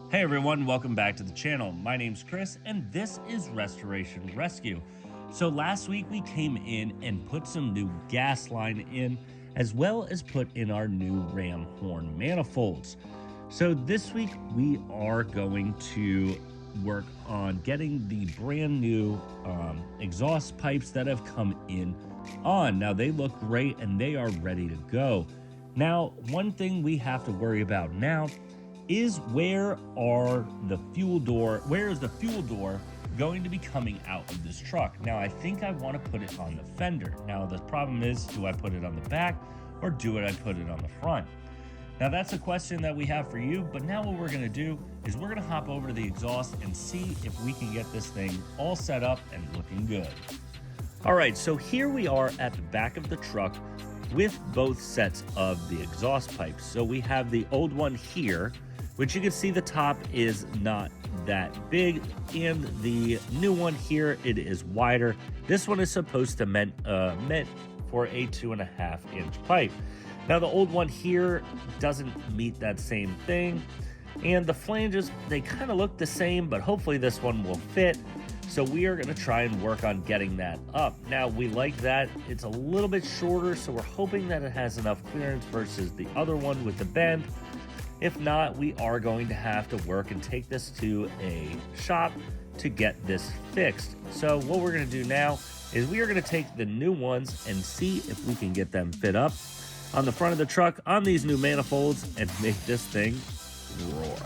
Hey everyone, welcome back to the channel. My name's Chris and this is Restoration Rescue. So last week we came in and put some new gas line in, as well as put in our new ram horn manifolds. So this week we are going to work on getting the brand new exhaust pipes that have come in on. Now they look great and they are ready to go. Now, one thing we have to worry about now is where is the fuel door going to be coming out of this truck? Now, I think I want to put it on the fender. Now, the problem is, do I put it on the back or do I put it on the front? Now, that's a question that we have for you, but now what we're going to do is we're going to hop over to the exhaust and see if we can get this thing all set up and looking good. All right, so here we are at the back of the truck with both sets of the exhaust pipes. So we have the old one here, which you can see the top is not that big, and the new one here, it is wider. This one is supposed to meant for a 2.5-inch pipe. Now the old one here doesn't meet that same thing, and the flanges, they kind of look the same, but hopefully this one will fit. So we are going to try and work on getting that up. Now we like that it's a little bit shorter, so we're hoping that it has enough clearance versus the other one with the bend. If not, we are going to have to work and take this to a shop to get this fixed. So what we're going to do now is we are going to take the new ones and see if we can get them fit up on the front of the truck on these new manifolds and make this thing roar.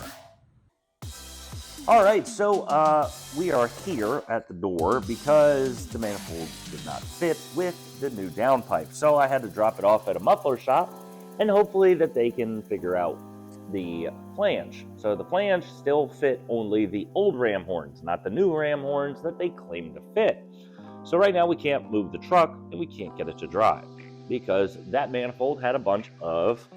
All right, so we are here at the door because the manifolds did not fit with the new downpipe. So I had to drop it off at a muffler shop and hopefully that they can figure out the flange. So the flange still fit only the old ram horns, not the new ram horns that they claim to fit. So right now we can't move the truck and we can't get it to drive because that manifold had a bunch of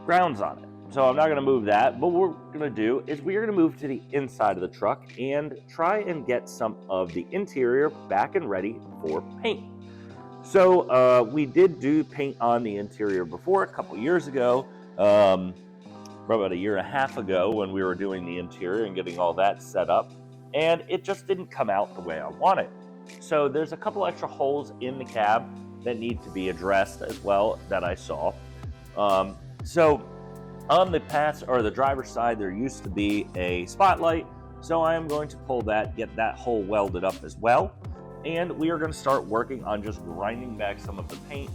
grounds on it. So I'm not going to move that, but what we're going to do is we're going to move to the inside of the truck and try and get some of the interior back and ready for paint. So we did do paint on the interior before a couple years ago, about a year and a half ago when we were doing the interior and getting all that set up, and it just didn't come out the way I wanted. So there's a couple extra holes in the cab that need to be addressed as well that I saw. So on the the driver's side, there used to be a spotlight, so I am going to pull that, get that hole welded up as well. And we are going to start working on just grinding back some of the paint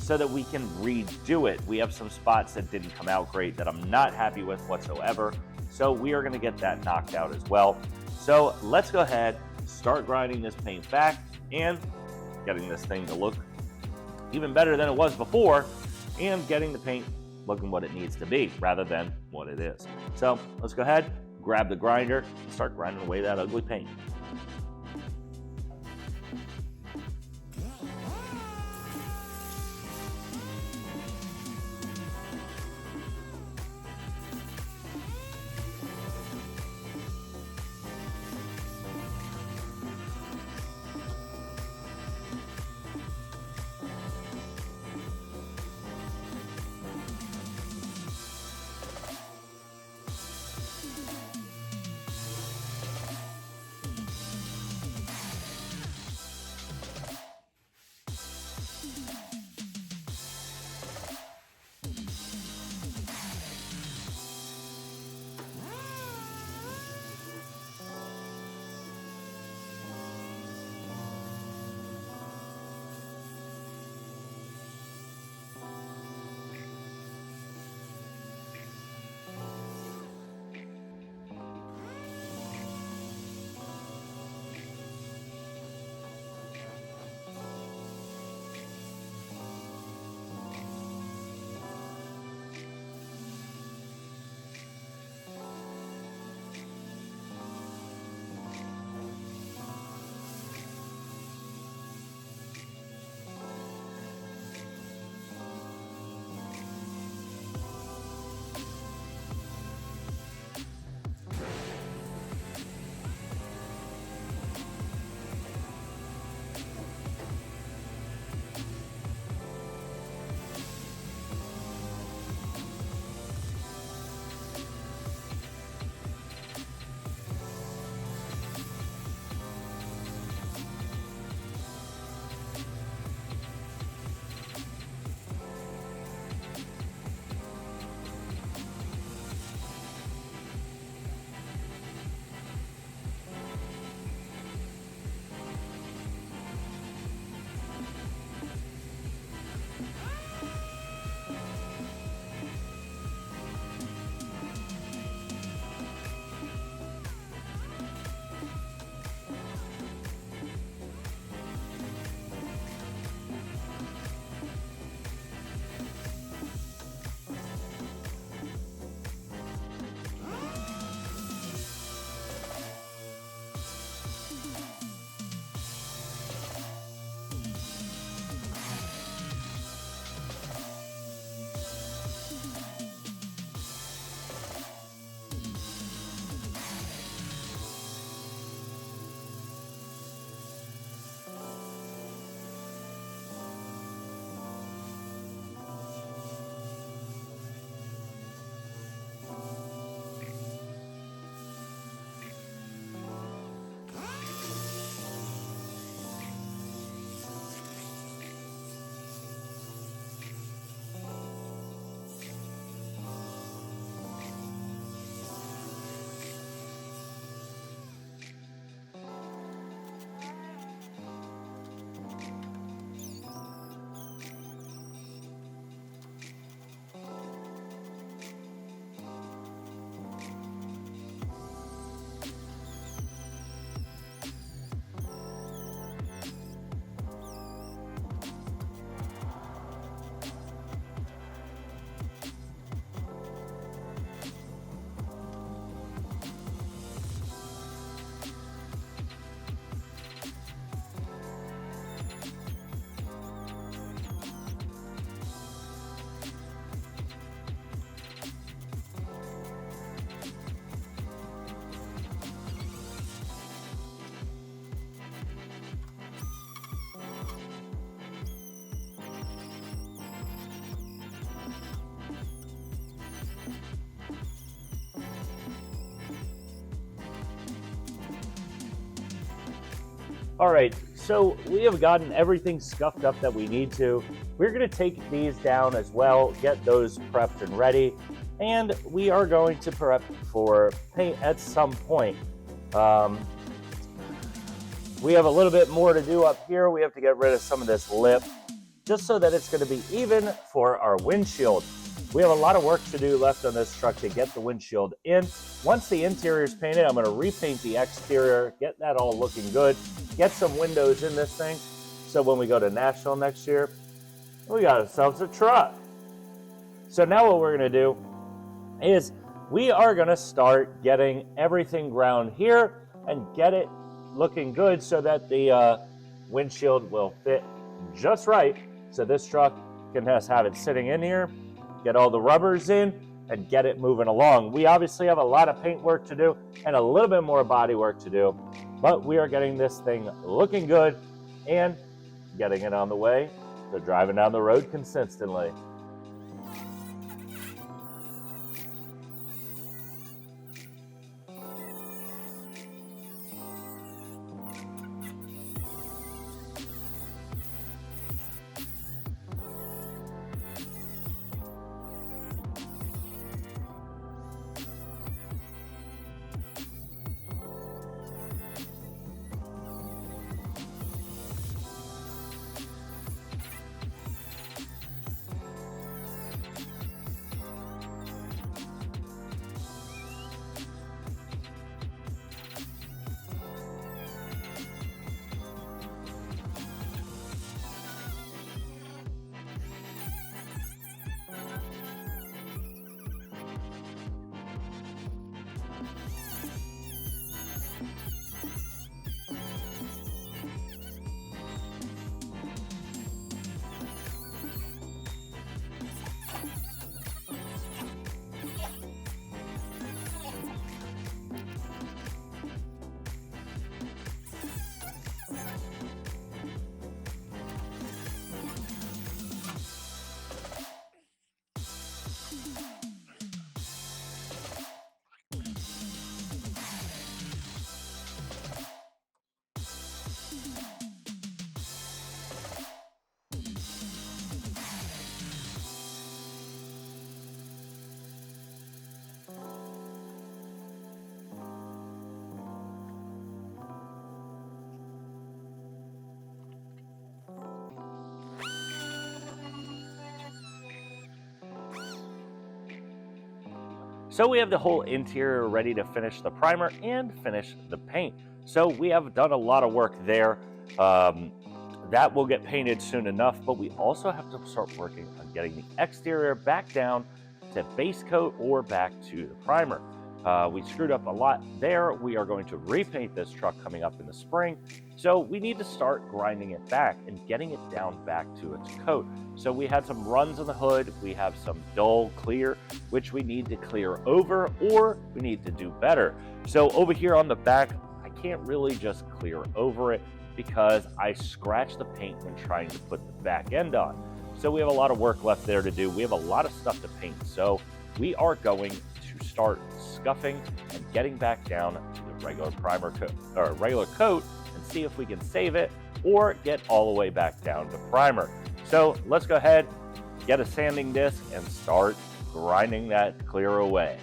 so that we can redo it. We have some spots that didn't come out great that I'm not happy with whatsoever. So we are going to get that knocked out as well. So let's go ahead, start grinding this paint back and getting this thing to look even better than it was before and getting the paint looking what it needs to be rather than what it is. So let's go ahead, grab the grinder and start grinding away that ugly paint. All right, so we have gotten everything scuffed up that we need to. We're going to take these down as well, get those prepped and ready, and we are going to prep for paint at some point. We have a little bit more to do up here. We have to get rid of some of this lip just so that it's going to be even for our windshield. We have a lot of work to do left on this truck to get the windshield in. Once the interior is painted, I'm going to repaint the exterior, get that all looking good, get some windows in this thing, so when we go to Nashville next year, we got ourselves a truck. So now what we're going to do is we are going to start getting everything ground here and get it looking good so that the windshield will fit just right. So this truck can just have it sitting in here, get all the rubbers in, and get it moving along. We obviously have a lot of paint work to do and a little bit more body work to do, but we are getting this thing looking good and getting it on the way to driving down the road consistently. So we have the whole interior ready to finish the primer and finish the paint. So we have done a lot of work there. That will get painted soon enough, but we also have to start working on getting the exterior back down to base coat or back to the primer. We screwed up a lot there. We are going to repaint this truck coming up in the spring. So we need to start grinding it back and getting it down back to its coat. So we had some runs on the hood. We have some dull clear, which we need to clear over, or we need to do better. So over here on the back, I can't really just clear over it because I scratched the paint when trying to put the back end on. So we have a lot of work left there to do. We have a lot of stuff to paint. So we are going to start scuffing and getting back down to the regular primer coat or regular coat and see if we can save it or get all the way back down to primer. So let's go ahead, get a sanding disc and start grinding that clear away.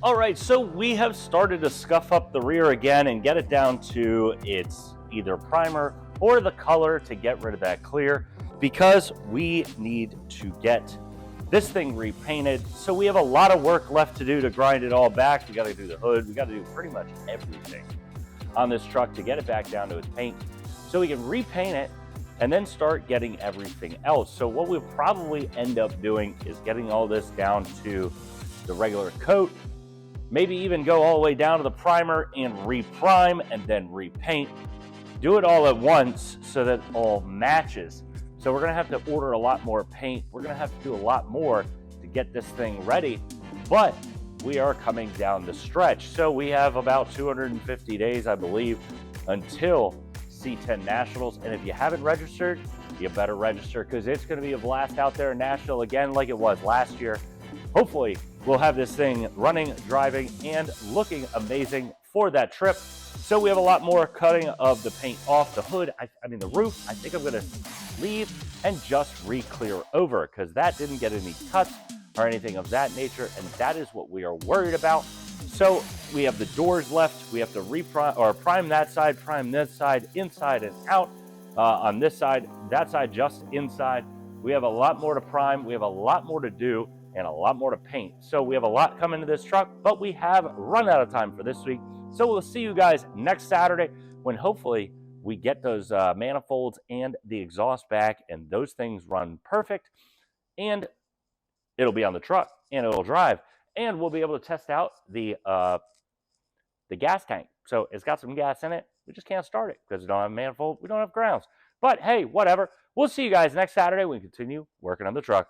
All right, so we have started to scuff up the rear again and get it down to its either primer or the color to get rid of that clear, because we need to get this thing repainted. So we have a lot of work left to do to grind it all back. We got to do the hood. We got to do pretty much everything on this truck to get it back down to its paint so we can repaint it and then start getting everything else. So what we'll probably end up doing is getting all this down to the regular coat, maybe even go all the way down to the primer and reprime and then repaint. Do it all at once so that it all matches. So we're gonna have to order a lot more paint. We're gonna have to do a lot more to get this thing ready, but we are coming down the stretch. So we have about 250 days, I believe, until C10 Nationals. And if you haven't registered, you better register, because it's gonna be a blast out there in Nashville again like it was last year. Hopefully, we'll have this thing running, driving, and looking amazing for that trip. So we have a lot more cutting of the paint off the hood. I mean the roof, I think I'm gonna leave and just re-clear over, because that didn't get any cuts or anything of that nature, and that is what we are worried about. So we have the doors left. We have to reprime or prime that side, prime this side, inside and out. On this side, that side just inside. We have a lot more to prime. We have a lot more to do and a lot more to paint. So we have a lot coming to this truck, but we have run out of time for this week. So we'll see you guys next Saturday when hopefully we get those manifolds and the exhaust back, and those things run perfect, and it'll be on the truck and it'll drive, and we'll be able to test out the gas tank. So it's got some gas in it. We just can't start it because we don't have a manifold. We don't have grounds. But hey, whatever. We'll see you guys next Saturday when we continue working on the truck.